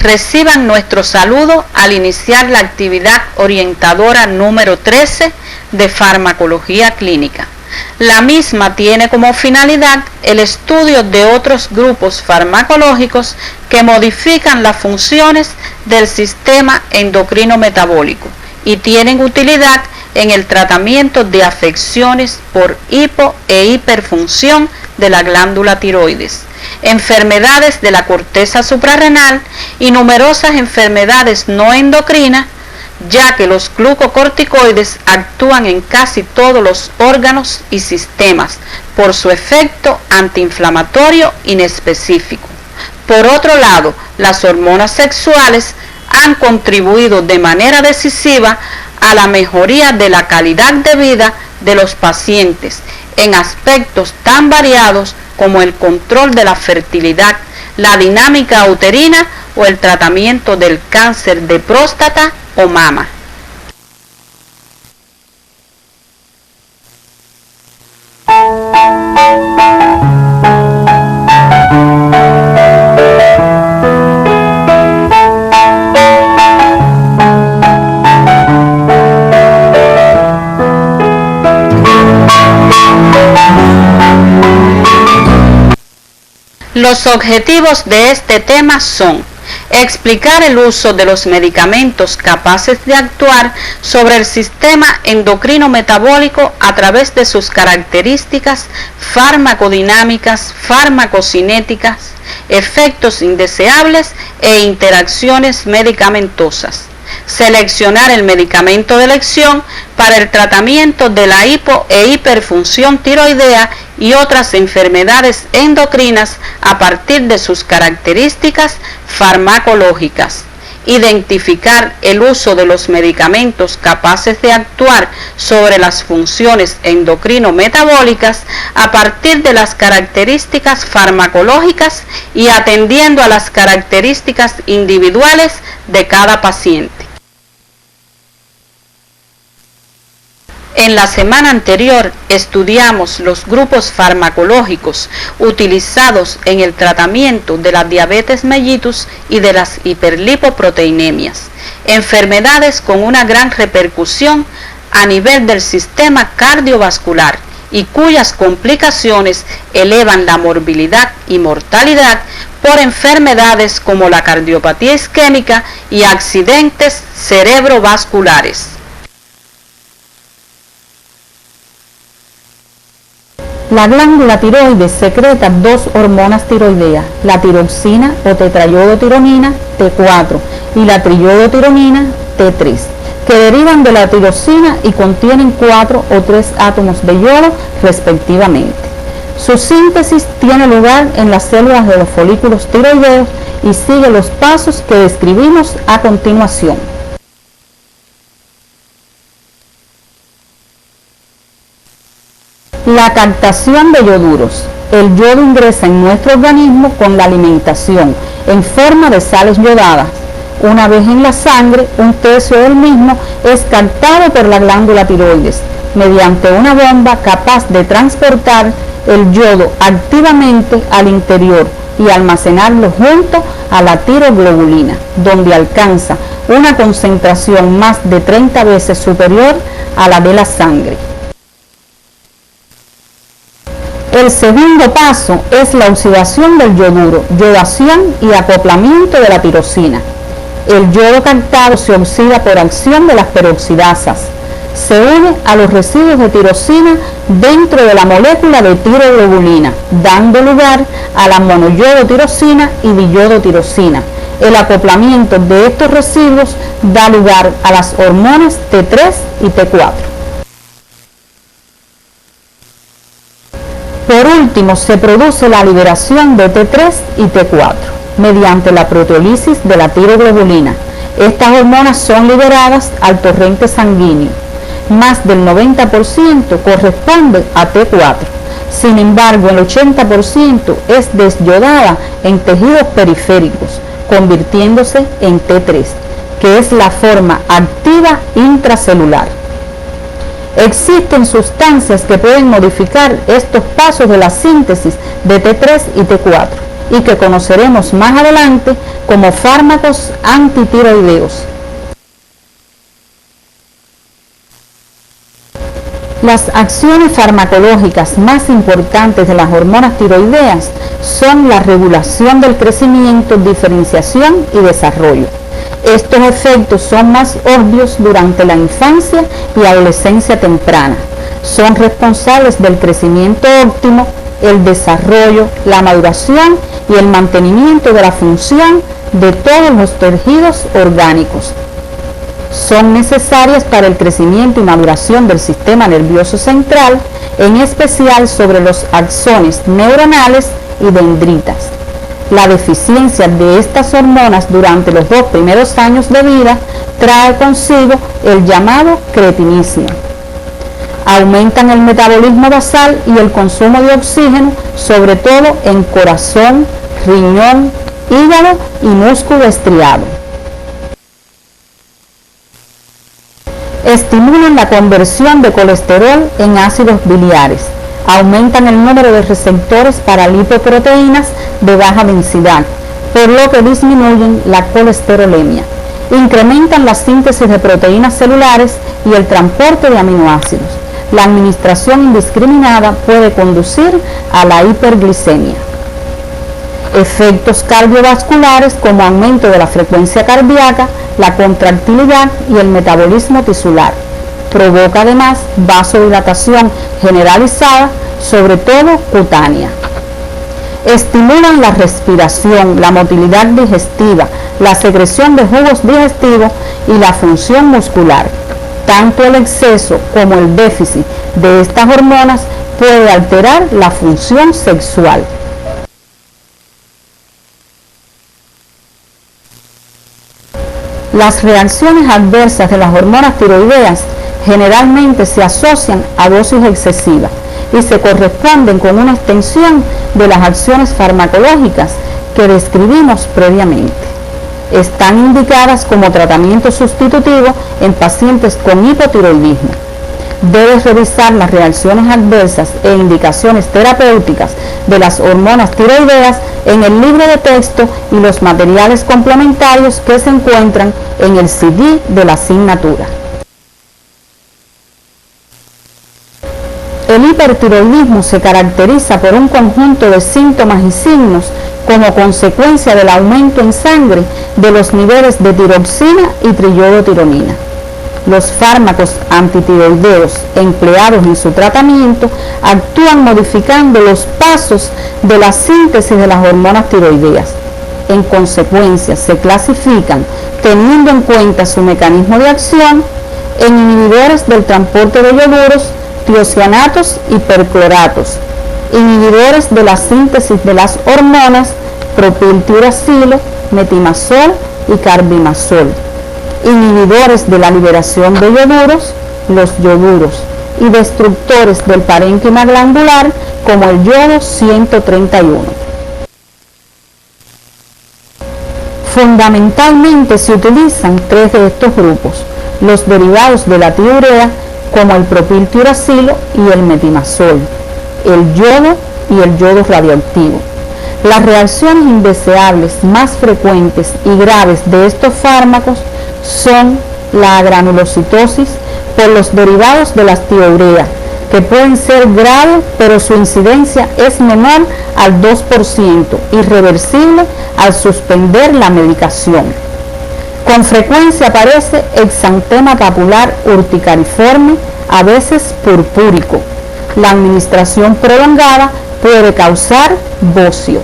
Reciban nuestro saludo al iniciar la actividad orientadora número 13 de farmacología clínica. La misma tiene como finalidad el estudio de otros grupos farmacológicos que modifican las funciones del sistema endocrino metabólico y tienen utilidad en el tratamiento de afecciones por hipo e hiperfunción de la glándula tiroides, enfermedades de la corteza suprarrenal y numerosas enfermedades no endocrinas, ya que los glucocorticoides actúan en casi todos los órganos y sistemas por su efecto antiinflamatorio inespecífico. Por otro lado, las hormonas sexuales han contribuido de manera decisiva a la mejoría de la calidad de vida de los pacientes en aspectos tan variados como el control de la fertilidad, la dinámica uterina o el tratamiento del cáncer de próstata o mama. Los objetivos de este tema son explicar el uso de los medicamentos capaces de actuar sobre el sistema endocrino metabólico a través de sus características farmacodinámicas, farmacocinéticas, efectos indeseables e interacciones medicamentosas. Seleccionar el medicamento de elección para el tratamiento de la hipo e hiperfunción tiroidea y otras enfermedades endocrinas a partir de sus características farmacológicas. Identificar el uso de los medicamentos capaces de actuar sobre las funciones endocrino-metabólicas a partir de las características farmacológicas y atendiendo a las características individuales de cada paciente. En la semana anterior estudiamos los grupos farmacológicos utilizados en el tratamiento de la diabetes mellitus y de las hiperlipoproteinemias, enfermedades con una gran repercusión a nivel del sistema cardiovascular y cuyas complicaciones elevan la morbilidad y mortalidad por enfermedades como la cardiopatía isquémica y accidentes cerebrovasculares. La glándula tiroides secreta dos hormonas tiroideas, la tiroxina o tetraiodotironina T4 y la triodotironina T3, que derivan de la tiroxina y contienen 4 o 3 átomos de yodo respectivamente. Su síntesis tiene lugar en las células de los folículos tiroideos y sigue los pasos que describimos a continuación. La captación de ioduros. El yodo ingresa en nuestro organismo con la alimentación en forma de sales yodadas. Una vez en la sangre, un tercio del mismo es captado por la glándula tiroides mediante una bomba capaz de transportar el yodo activamente al interior y almacenarlo junto a la tiroglobulina, donde alcanza una concentración más de 30 veces superior a la de la sangre. El segundo paso es la oxidación del yoduro, yodación y acoplamiento de la tirosina. El yodo captado se oxida por acción de las peroxidasas. Se une a los residuos de tirosina dentro de la molécula de tiroglobulina, dando lugar a la monoyodotirosina y diyodotirosina. El acoplamiento de estos residuos da lugar a las hormonas T3 y T4. Por último, se produce la liberación de T3 y T4 mediante la proteólisis de la tiroglobulina. Estas hormonas son liberadas al torrente sanguíneo. más del 90% corresponde a T4. Sin embargo, el 80% es desyodada en tejidos periféricos, convirtiéndose en T3, que es la forma activa intracelular. Existen sustancias que pueden modificar estos pasos de la síntesis de T3 y T4 y que conoceremos más adelante como fármacos antitiroideos. Las acciones farmacológicas más importantes de las hormonas tiroideas son la regulación del crecimiento, diferenciación y desarrollo. Estos efectos son más obvios durante la infancia y adolescencia temprana. Son responsables del crecimiento óptimo, el desarrollo, la maduración y el mantenimiento de la función de todos los tejidos orgánicos. Son necesarias para el crecimiento y maduración del sistema nervioso central, en especial sobre los axones neuronales y dendritas. La deficiencia de estas hormonas durante los 2 primeros años de vida trae consigo el llamado cretinismo. Aumentan el metabolismo basal y el consumo de oxígeno, sobre todo en corazón, riñón, hígado y músculo estriado. Estimulan la conversión de colesterol en ácidos biliares. Aumentan el número de receptores para lipoproteínas de baja densidad, por lo que disminuyen la colesterolemia. Incrementan la síntesis de proteínas celulares y el transporte de aminoácidos. La administración indiscriminada puede conducir a la hiperglicemia. Efectos cardiovasculares como aumento de la frecuencia cardíaca, la contractilidad y el metabolismo tisular. Provoca además vasodilatación generalizada, sobre todo cutánea. Estimulan la respiración, la motilidad digestiva, la secreción de jugos digestivos y la función muscular. Tanto el exceso como el déficit de estas hormonas puede alterar la función sexual. Las reacciones adversas de las hormonas tiroideas generalmente se asocian a dosis excesivas y se corresponden con una extensión de las acciones farmacológicas que describimos previamente. Están indicadas como tratamiento sustitutivo en pacientes con hipotiroidismo. Debes revisar las reacciones adversas e indicaciones terapéuticas de las hormonas tiroideas en el libro de texto y los materiales complementarios que se encuentran en el CD de la asignatura. El hipertiroidismo se caracteriza por un conjunto de síntomas y signos como consecuencia del aumento en sangre de los niveles de tiroxina y triiodotironina. Los fármacos antitiroideos empleados en su tratamiento actúan modificando los pasos de la síntesis de las hormonas tiroideas. En consecuencia, se clasifican, teniendo en cuenta su mecanismo de acción, en inhibidores del transporte de ioduros, tiocianatos y percloratos, inhibidores de la síntesis de las hormonas propiltiuracilo, metimazol y carbimazol, inhibidores de la liberación de ioduros, los ioduros, y destructores del parénquima glandular como el yodo 131. Fundamentalmente se utilizan 3 de estos grupos, los derivados de la tiurea como el propiltiuracilo y el metimazol, el yodo y el yodo radioactivo. Las reacciones indeseables más frecuentes y graves de estos fármacos son la granulocitosis por los derivados de las tiourea, que pueden ser graves, pero su incidencia es menor al 2%, irreversible al suspender la medicación. Con frecuencia aparece exantema papular urticariforme, a veces purpúrico. La administración prolongada puede causar bocio.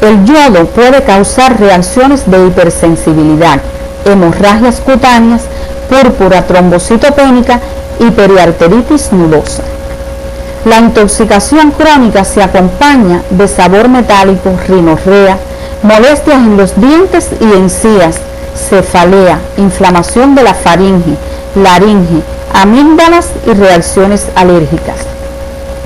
El yodo puede causar reacciones de hipersensibilidad, hemorragias cutáneas, púrpura trombocitopénica y periarteritis nudosa. La intoxicación crónica se acompaña de sabor metálico, rinorrea, molestias en los dientes y encías, cefalea, inflamación de la faringe, laringe, amígdalas y reacciones alérgicas.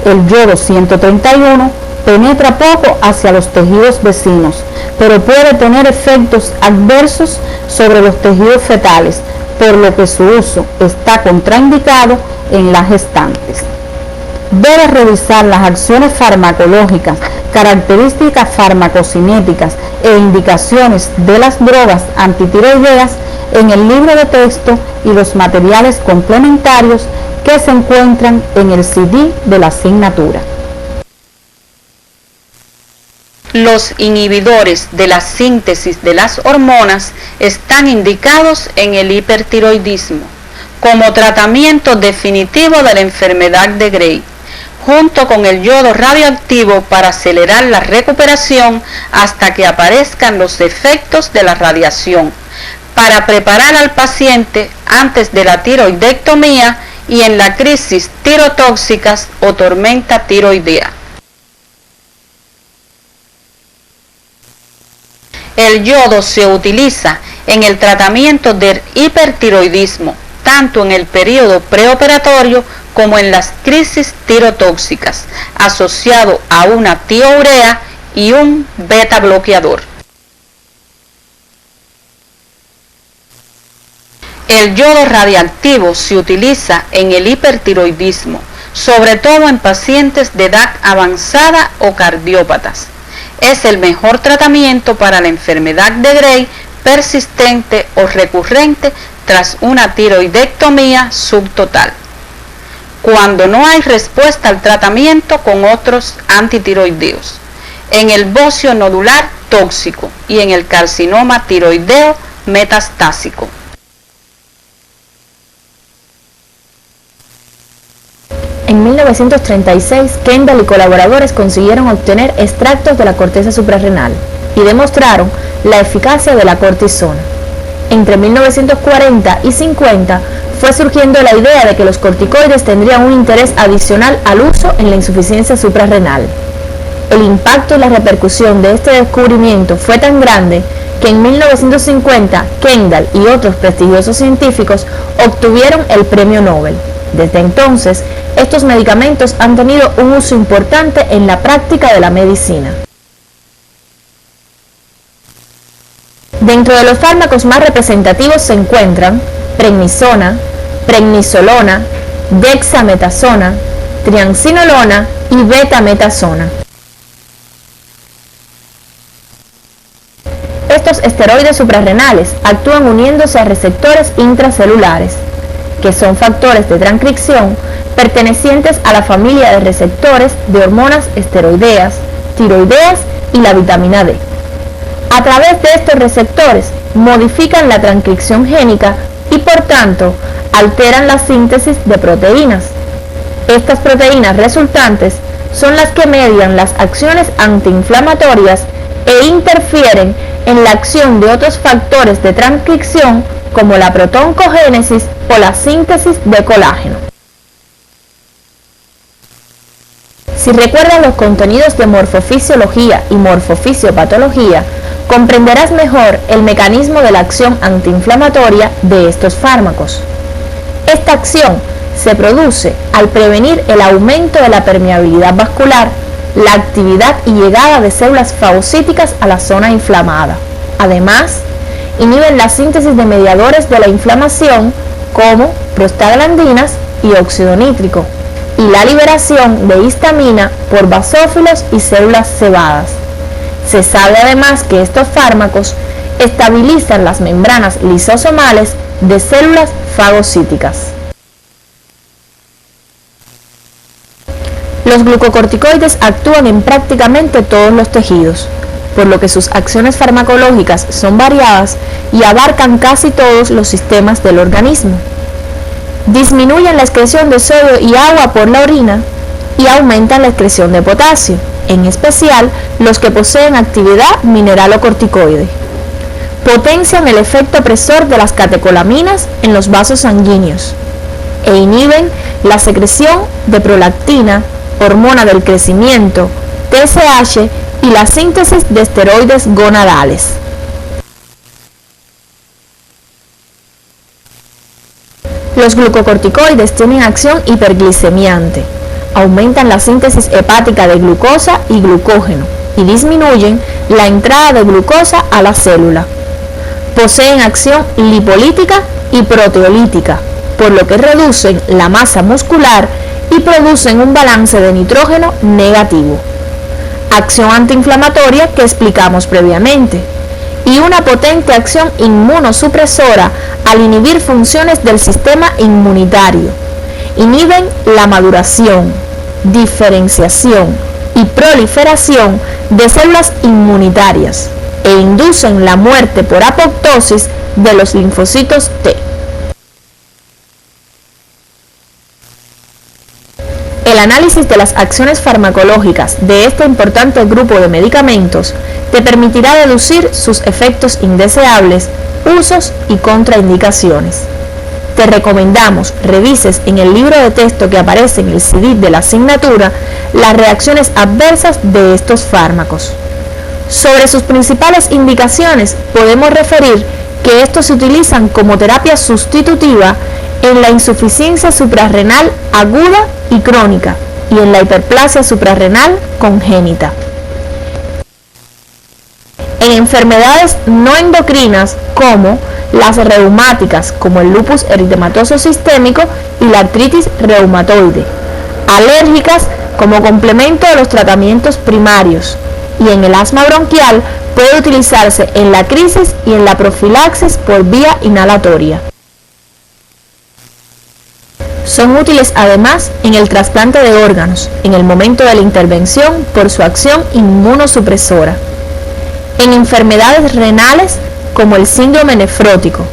El yodo 131 penetra poco hacia los tejidos vecinos, pero puede tener efectos adversos sobre los tejidos fetales, por lo que su uso está contraindicado en las gestantes. Debe revisar las acciones farmacológicas, características farmacocinéticas e indicaciones de las drogas antitiroideas en el libro de texto y los materiales complementarios que se encuentran en el CD de la asignatura. Los inhibidores de la síntesis de las hormonas están indicados en el hipertiroidismo como tratamiento definitivo de la enfermedad de Gray, junto con el yodo radioactivo para acelerar la recuperación hasta que aparezcan los efectos de la radiación, para preparar al paciente antes de la tiroidectomía y en la crisis tirotóxicas o tormenta tiroidea. El yodo se utiliza en el tratamiento del hipertiroidismo, tanto en el periodo preoperatorio como en las crisis tirotóxicas, asociado a una tiourea y un beta bloqueador. El yodo radiactivo se utiliza en el hipertiroidismo, sobre todo en pacientes de edad avanzada o cardiópatas. Es el mejor tratamiento para la enfermedad de Gray persistente o recurrente tras una tiroidectomía subtotal, cuando no hay respuesta al tratamiento con otros antitiroideos, en el bocio nodular tóxico y en el carcinoma tiroideo metastásico. En 1936, Kendall y colaboradores consiguieron obtener extractos de la corteza suprarrenal y demostraron la eficacia de la cortisona. Entre 1940 y 50 fue surgiendo la idea de que los corticoides tendrían un interés adicional al uso en la insuficiencia suprarrenal. El impacto y la repercusión de este descubrimiento fue tan grande que en 1950 Kendall y otros prestigiosos científicos obtuvieron el premio Nobel. Desde entonces, estos medicamentos han tenido un uso importante en la práctica de la medicina. Dentro de los fármacos más representativos se encuentran prednisona, prednisolona, dexametasona, triamcinolona y betametasona. Estos esteroides suprarrenales actúan uniéndose a receptores intracelulares, que son factores de transcripción pertenecientes a la familia de receptores de hormonas esteroideas, tiroideas y la vitamina D. A través de estos receptores modifican la transcripción génica y por tanto alteran la síntesis de proteínas. Estas proteínas resultantes son las que median las acciones antiinflamatorias e interfieren en la acción de otros factores de transcripción como la protoncogénesis o la síntesis de colágeno. Si recuerdas los contenidos de morfofisiología y morfofisiopatología, comprenderás mejor el mecanismo de la acción antiinflamatoria de estos fármacos. Esta acción se produce al prevenir el aumento de la permeabilidad vascular, la actividad y llegada de células fagocíticas a la zona inflamada. Además, inhiben la síntesis de mediadores de la inflamación como prostaglandinas y óxido nítrico, y la liberación de histamina por basófilos y células cebadas. Se sabe además que estos fármacos estabilizan las membranas lisosomales de células fagocíticas. Los glucocorticoides actúan en prácticamente todos los tejidos, por lo que sus acciones farmacológicas son variadas y abarcan casi todos los sistemas del organismo. Disminuyen la excreción de sodio y agua por la orina y aumentan la excreción de potasio, en especial los que poseen actividad mineralocorticoide. Potencian el efecto opresor de las catecolaminas en los vasos sanguíneos e inhiben la secreción de prolactina, hormona del crecimiento, TSH y la síntesis de esteroides gonadales. Los glucocorticoides tienen acción hiperglicemiante, aumentan la síntesis hepática de glucosa y glucógeno y disminuyen la entrada de glucosa a la célula. Poseen acción lipolítica y proteolítica, por lo que reducen la masa muscular y producen un balance de nitrógeno negativo. Acción antiinflamatoria que explicamos previamente. Y una potente acción inmunosupresora al inhibir funciones del sistema inmunitario. Inhiben la maduración, diferenciación y proliferación de células inmunitarias e inducen la muerte por apoptosis de los linfocitos T. El análisis de las acciones farmacológicas de este importante grupo de medicamentos te permitirá deducir sus efectos indeseables, usos y contraindicaciones. Te recomendamos revises en el libro de texto que aparece en el CD de la asignatura las reacciones adversas de estos fármacos. Sobre sus principales indicaciones podemos referir que estos se utilizan como terapia sustitutiva en la insuficiencia suprarrenal aguda y crónica y en la hiperplasia suprarrenal congénita. En enfermedades no endocrinas como las reumáticas, como el lupus eritematoso sistémico y la artritis reumatoide, alérgicas como complemento de los tratamientos primarios, y en el asma bronquial puede utilizarse en la crisis y en la profilaxis por vía inhalatoria. Son útiles además en el trasplante de órganos, en el momento de la intervención por su acción inmunosupresora. En enfermedades renales como el síndrome nefrótico.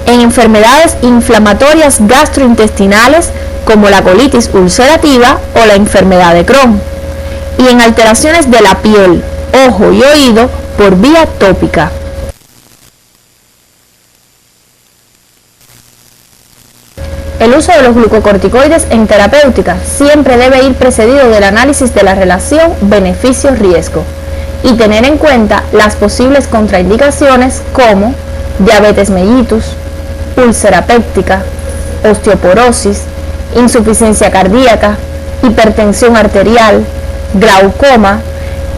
En enfermedades inflamatorias gastrointestinales como la colitis ulcerativa o la enfermedad de Crohn. Y en alteraciones de la piel, ojo y oído por vía tópica. El uso de los glucocorticoides en terapéutica siempre debe ir precedido del análisis de la relación beneficio-riesgo y tener en cuenta las posibles contraindicaciones como diabetes mellitus, úlcera péptica, osteoporosis, insuficiencia cardíaca, hipertensión arterial, glaucoma,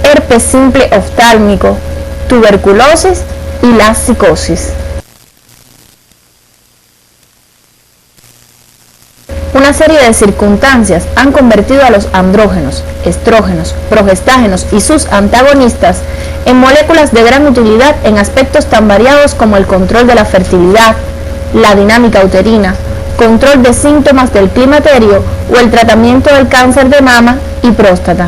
herpes simple oftálmico, tuberculosis y la psicosis. Una serie de circunstancias han convertido a los andrógenos, estrógenos, progestágenos y sus antagonistas en moléculas de gran utilidad en aspectos tan variados como el control de la fertilidad, la dinámica uterina, control de síntomas del climaterio o el tratamiento del cáncer de mama y próstata.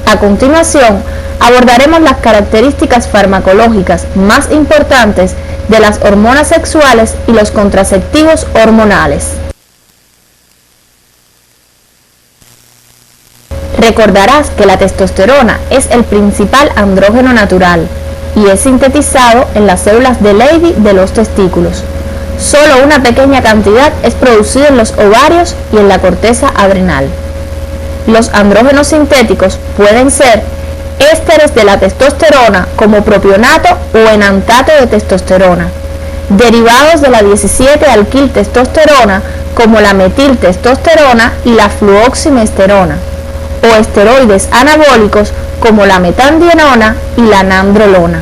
A continuación, abordaremos las características farmacológicas más importantes de las hormonas sexuales y los contraceptivos hormonales. Recordarás que la testosterona es el principal andrógeno natural y es sintetizado en las células de Leydig de los testículos. Solo una pequeña cantidad es producida en los ovarios y en la corteza adrenal. Los andrógenos sintéticos pueden ser ésteres de la testosterona como propionato o enantato de testosterona, derivados de la 17-alquiltestosterona como la metiltestosterona y la fluoximesterona, o esteroides anabólicos como la metandienona y la nandrolona.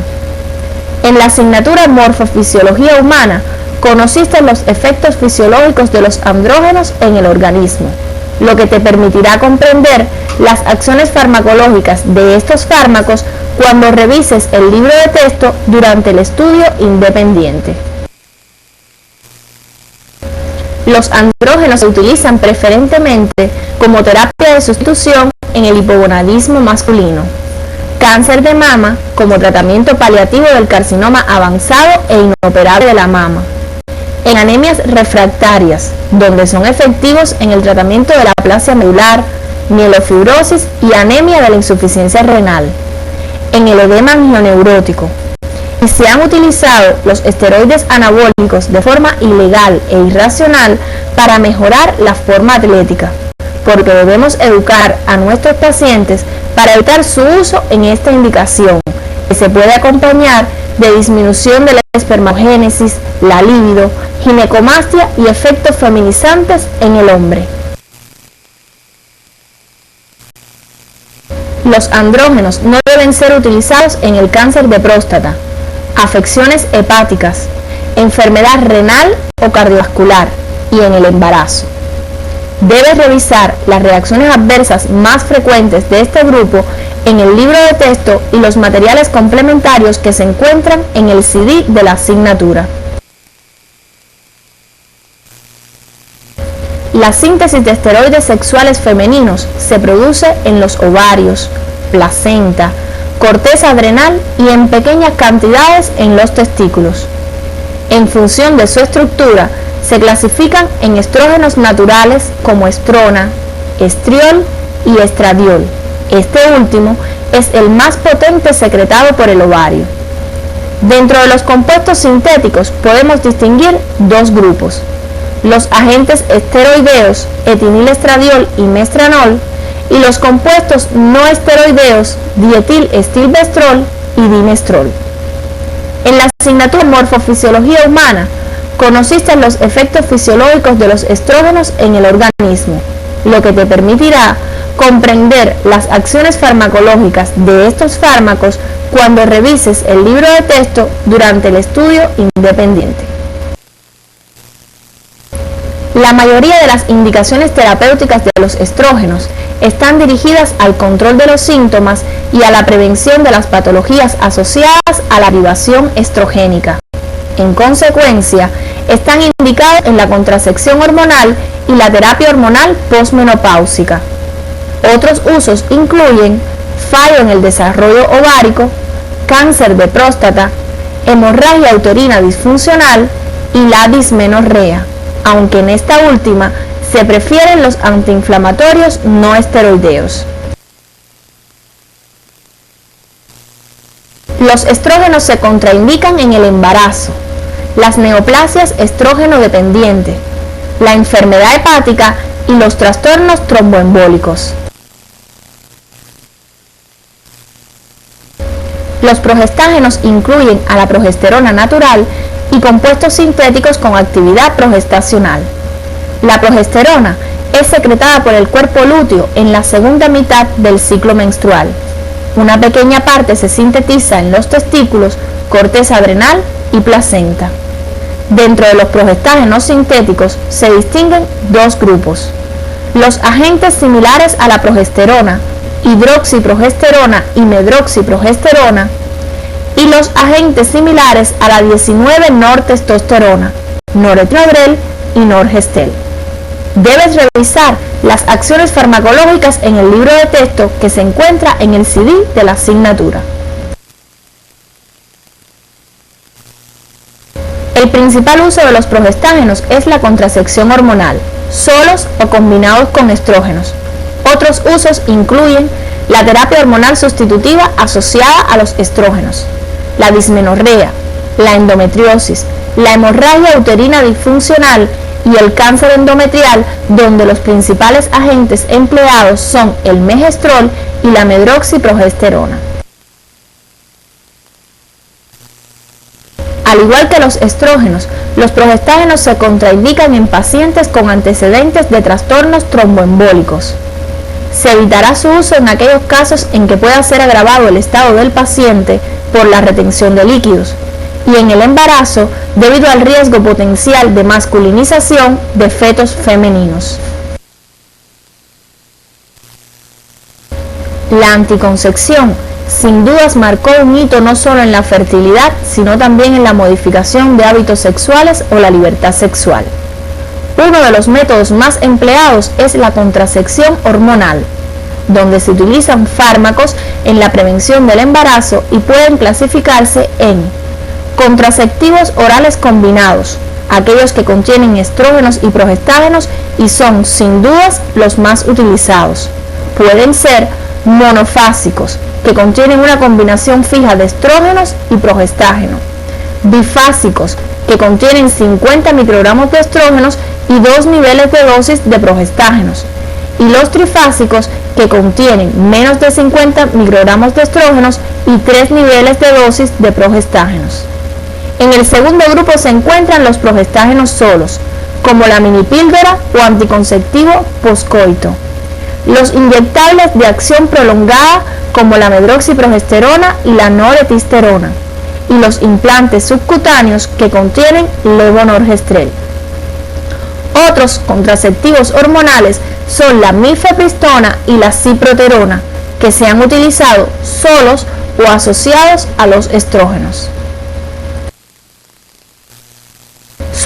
En la asignatura Morfofisiología Humana conociste los efectos fisiológicos de los andrógenos en el organismo, lo que te permitirá comprender las acciones farmacológicas de estos fármacos cuando revises el libro de texto durante el estudio independiente. Los andrógenos se utilizan preferentemente como terapia de sustitución en el hipogonadismo masculino, cáncer de mama como tratamiento paliativo del carcinoma avanzado e inoperable de la mama, en anemias refractarias, donde son efectivos en el tratamiento de la aplasia medular, mielofibrosis y anemia de la insuficiencia renal, en el edema angioneurótico. Y se han utilizado los esteroides anabólicos de forma ilegal e irracional para mejorar la forma atlética, porque debemos educar a nuestros pacientes para evitar su uso en esta indicación, que se puede acompañar de disminución de la espermogénesis, la libido, ginecomastia y efectos feminizantes en el hombre. Los andrógenos no deben ser utilizados en el cáncer de próstata, afecciones hepáticas, enfermedad renal o cardiovascular y en el embarazo. Debes revisar las reacciones adversas más frecuentes de este grupo en el libro de texto y los materiales complementarios que se encuentran en el CD de la asignatura. La síntesis de esteroides sexuales femeninos se produce en los ovarios, placenta, corteza adrenal y en pequeñas cantidades en los testículos. En función de su estructura, se clasifican en estrógenos naturales como estrona, estriol y estradiol. Este último es el más potente secretado por el ovario. Dentro de los compuestos sintéticos podemos distinguir dos grupos: los agentes esteroideos, etinilestradiol y mestranol, y los compuestos no esteroideos, dietilestilbestrol y dimestrol. En la asignatura Morfofisiología Humana, conociste los efectos fisiológicos de los estrógenos en el organismo, lo que te permitirá comprender las acciones farmacológicas de estos fármacos cuando revises el libro de texto durante el estudio independiente. La mayoría de las indicaciones terapéuticas de los estrógenos están dirigidas al control de los síntomas y a la prevención de las patologías asociadas a la activación estrogénica. En consecuencia, están indicados en la contracepción hormonal y la terapia hormonal posmenopáusica. Otros usos incluyen fallo en el desarrollo ovárico, cáncer de próstata, hemorragia uterina disfuncional y la dismenorrea, aunque en esta última se prefieren los antiinflamatorios no esteroideos. Los estrógenos se contraindican en el embarazo, las neoplasias estrógeno dependiente, la enfermedad hepática y los trastornos tromboembólicos. Los progestágenos incluyen a la progesterona natural y compuestos sintéticos con actividad progestacional. La progesterona es secretada por el cuerpo lúteo en la segunda mitad del ciclo menstrual. Una pequeña parte se sintetiza en los testículos, corteza adrenal y placenta. Dentro de los progestágenos sintéticos se distinguen dos grupos: los agentes similares a la progesterona, hidroxiprogesterona y medroxiprogesterona, y los agentes similares a la 19-nortestosterona, noretrodrel y norgestel. Debes revisar las acciones farmacológicas en el libro de texto que se encuentra en el CD de la asignatura. El principal uso de los progestágenos es la contracepción hormonal, solos o combinados con estrógenos. Otros usos incluyen la terapia hormonal sustitutiva asociada a los estrógenos, la dismenorrea, la endometriosis, la hemorragia uterina disfuncional y el cáncer endometrial, donde los principales agentes empleados son el megestrol y la medroxiprogesterona. Al igual que los estrógenos, los progestágenos se contraindican en pacientes con antecedentes de trastornos tromboembólicos. Se evitará su uso en aquellos casos en que pueda ser agravado el estado del paciente por la retención de líquidos y en el embarazo debido al riesgo potencial de masculinización de fetos femeninos. La anticoncepción sin dudas marcó un hito no solo en la fertilidad, sino también en la modificación de hábitos sexuales o la libertad sexual. Uno de los métodos más empleados es la contracepción hormonal, donde se utilizan fármacos en la prevención del embarazo y pueden clasificarse en contraceptivos orales combinados, aquellos que contienen estrógenos y progestágenos y son sin dudas los más utilizados. Pueden ser monofásicos, que contienen una combinación fija de estrógenos y progestágeno, bifásicos, que contienen 50 microgramos de estrógenos y 2 niveles de dosis de progestágenos, y los trifásicos, que contienen menos de 50 microgramos de estrógenos y 3 niveles de dosis de progestágenos. En el segundo grupo se encuentran los progestágenos solos, como la minipíldora o anticonceptivo poscoito. Los inyectables de acción prolongada, como la medroxiprogesterona y la noretisterona. Y los implantes subcutáneos que contienen levonorgestrel. Otros contraceptivos hormonales son la mifepristona y la ciproterona, que se han utilizado solos o asociados a los estrógenos.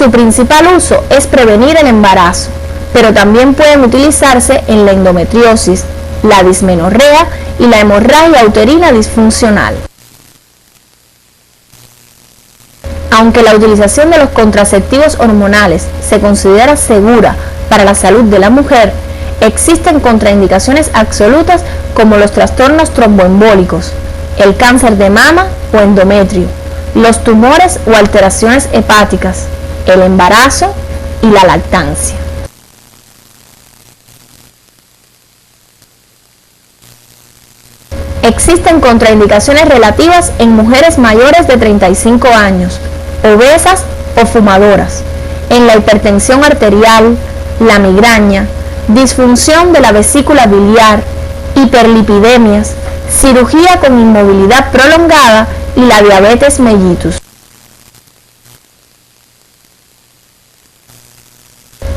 Su principal uso es prevenir el embarazo, pero también pueden utilizarse en la endometriosis, la dismenorrea y la hemorragia uterina disfuncional. Aunque la utilización de los contraceptivos hormonales se considera segura para la salud de la mujer, existen contraindicaciones absolutas como los trastornos tromboembólicos, el cáncer de mama o endometrio, los tumores o alteraciones hepáticas, el embarazo y la lactancia. Existen contraindicaciones relativas en mujeres mayores de 35 años, obesas o fumadoras, en la hipertensión arterial, la migraña, disfunción de la vesícula biliar, hiperlipidemias, cirugía con inmovilidad prolongada y la diabetes mellitus.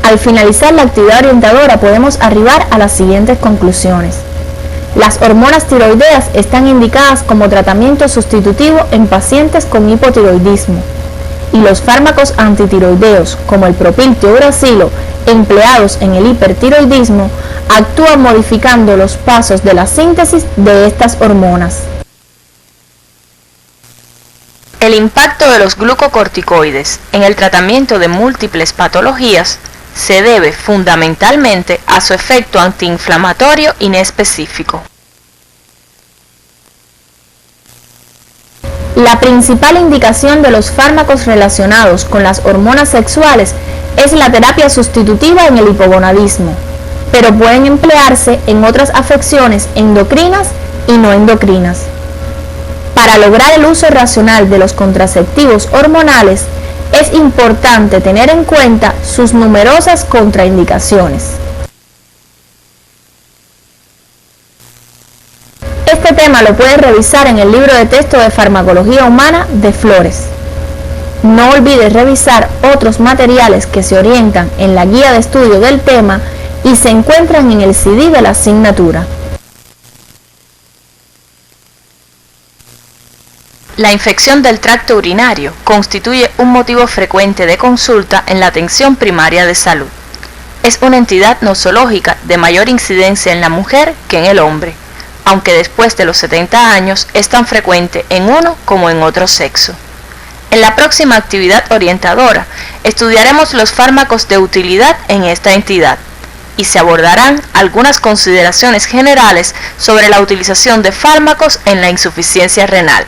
Al finalizar la actividad orientadora podemos arribar a las siguientes conclusiones. Las hormonas tiroideas están indicadas como tratamiento sustitutivo en pacientes con hipotiroidismo y los fármacos antitiroideos como el propiltiogracilo empleados en el hipertiroidismo actúan modificando los pasos de la síntesis de estas hormonas. El impacto de los glucocorticoides en el tratamiento de múltiples patologías se debe fundamentalmente a su efecto antiinflamatorio inespecífico. La principal indicación de los fármacos relacionados con las hormonas sexuales es la terapia sustitutiva en el hipogonadismo, pero pueden emplearse en otras afecciones endocrinas y no endocrinas. Para lograr el uso racional de los contraceptivos hormonales, es importante tener en cuenta sus numerosas contraindicaciones. Este tema lo puedes revisar en el libro de texto de Farmacología Humana de Flores. No olvides revisar otros materiales que se orientan en la guía de estudio del tema y se encuentran en el CD de la asignatura. La infección del tracto urinario constituye un motivo frecuente de consulta en la atención primaria de salud. Es una entidad nosológica de mayor incidencia en la mujer que en el hombre, aunque después de los 70 años es tan frecuente en uno como en otro sexo. En la próxima actividad orientadora estudiaremos los fármacos de utilidad en esta entidad y se abordarán algunas consideraciones generales sobre la utilización de fármacos en la insuficiencia renal.